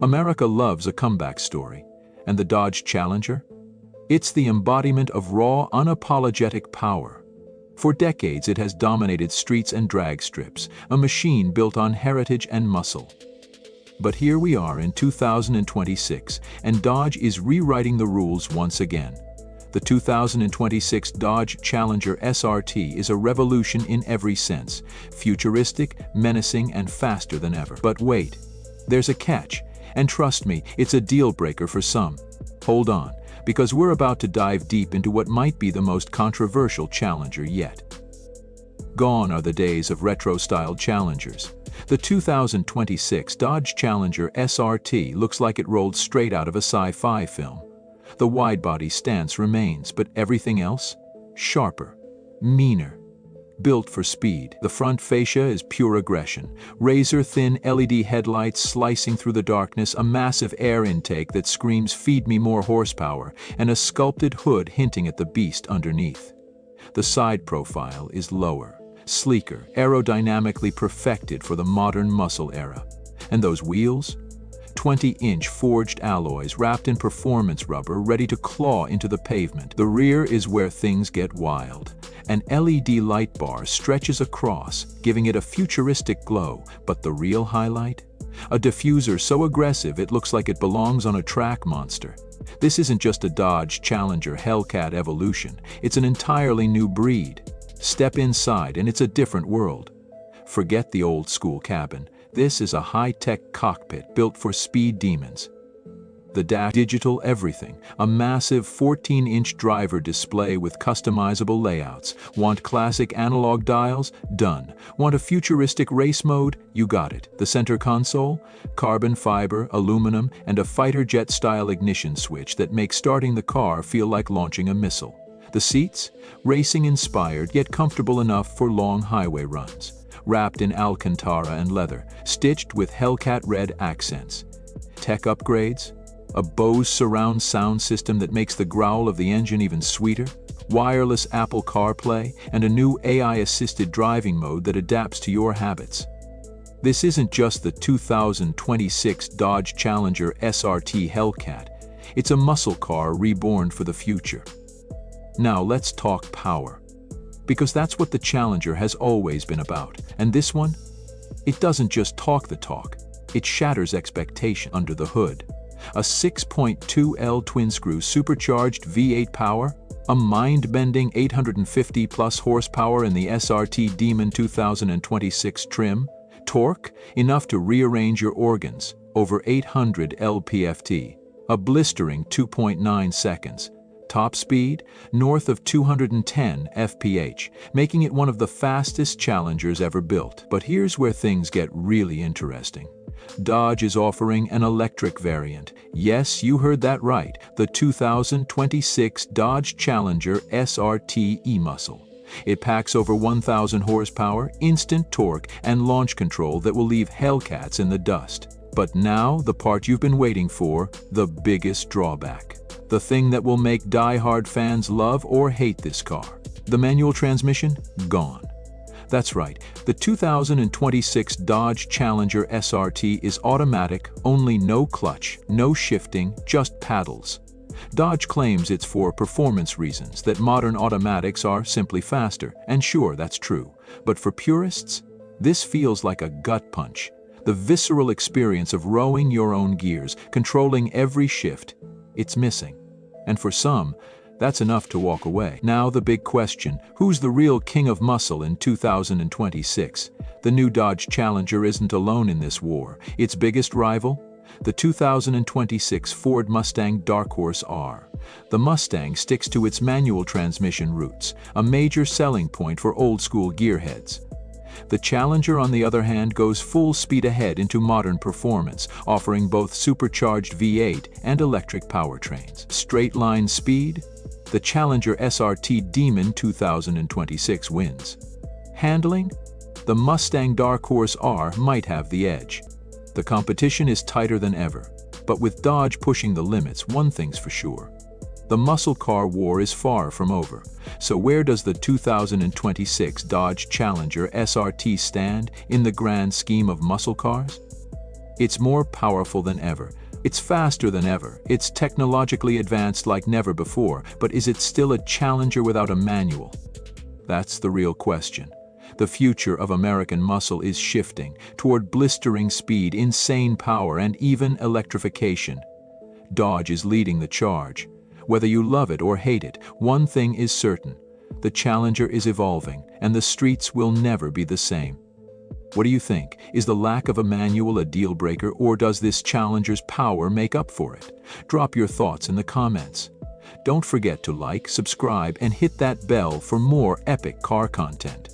America loves a comeback story, and the Dodge Challenger? It's the embodiment of raw, unapologetic power. For decades, it has dominated streets and drag strips, a machine built on heritage and muscle. But here we are in 2026, and Dodge is rewriting the rules once again. The 2026 Dodge Challenger SRT is a revolution in every sense, futuristic, menacing, and faster than ever. But wait, there's a catch, and trust me, it's a deal-breaker for some. Hold on, because we're about to dive deep into what might be the most controversial Challenger yet. Gone are the days of retro-styled Challengers. The 2026 Dodge Challenger SRT looks like it rolled straight out of a sci-fi film. The wide-body stance remains, but everything else? Sharper, meaner, built for speed. The front fascia is pure aggression. Razor-thin LED headlights slicing through the darkness, a massive air intake that screams "feed me more horsepower," and a sculpted hood hinting at the beast underneath. The side profile is lower, sleeker, aerodynamically perfected for the modern muscle era. And those wheels? 20-inch forged alloys wrapped in performance rubber ready to claw into the pavement. The rear is where things get wild. An LED light bar stretches across, giving it a futuristic glow, but the real highlight? A diffuser so aggressive it looks like it belongs on a track monster. This isn't just a Dodge Challenger Hellcat evolution, it's an entirely new breed. Step inside and it's a different world. Forget the old-school cabin. This is a high-tech cockpit built for speed demons. The dash, digital everything, a massive 14-inch driver display with customizable layouts. Want classic analog dials? Done. Want a futuristic race mode? You got it. The center console? Carbon fiber, aluminum, and a fighter jet-style ignition switch that makes starting the car feel like launching a missile. The seats? Racing-inspired, yet comfortable enough for long highway runs. Wrapped in Alcantara and leather, stitched with Hellcat red accents. Tech upgrades? A Bose surround sound system that makes the growl of the engine even sweeter? Wireless Apple CarPlay, and a new AI-assisted driving mode that adapts to your habits. This isn't just the 2026 Dodge Challenger SRT Hellcat. It's a muscle car reborn for the future. Now let's talk power. Because that's what the Challenger has always been about. And this one? It doesn't just talk the talk, it shatters expectation. Under the hood, a 6.2L twin-screw supercharged V8 power, a mind-bending 850-plus horsepower in the SRT Demon 2026 trim, torque, enough to rearrange your organs, over 800 lp-ft, a blistering 2.9 seconds, top speed, north of 210 mph, making it one of the fastest Challengers ever built. But here's where things get really interesting. Dodge is offering an electric variant. Yes, you heard that right, the 2026 Dodge Challenger SRT E-Muscle. It packs over 1,000 horsepower, instant torque, and launch control that will leave Hellcats in the dust. But now, the part you've been waiting for, the biggest drawback. The thing that will make die-hard fans love or hate this car. The manual transmission? Gone. That's right, the 2026 Dodge Challenger SRT is automatic, only no clutch, no shifting, just paddles. Dodge claims it's for performance reasons, that modern automatics are simply faster, and sure, that's true. But for purists, this feels like a gut punch. The visceral experience of rowing your own gears, controlling every shift, it's missing. And for some, that's enough to walk away. Now the big question, who's the real king of muscle in 2026? The new Dodge Challenger isn't alone in this war. Its biggest rival? The 2026 Ford Mustang Dark Horse R. The Mustang sticks to its manual transmission roots, a major selling point for old-school gearheads. The Challenger, on the other hand, goes full speed ahead into modern performance, offering both supercharged V8 and electric powertrains. Straight-line speed? The Challenger SRT Demon 2026 wins. Handling? The Mustang Dark Horse R might have the edge. The competition is tighter than ever, but with Dodge pushing the limits, one thing's for sure. The muscle car war is far from over. So where does the 2026 Dodge Challenger SRT stand in the grand scheme of muscle cars? It's more powerful than ever. It's faster than ever. It's technologically advanced like never before. But is it still a Challenger without a manual? That's the real question. The future of American muscle is shifting toward blistering speed, insane power, and even electrification. Dodge is leading the charge. Whether you love it or hate it, one thing is certain. The Challenger is evolving, and the streets will never be the same. What do you think? Is the lack of a manual a deal breaker, or does this Challenger's power make up for it? Drop your thoughts in the comments. Don't forget to like, subscribe, and hit that bell for more epic car content.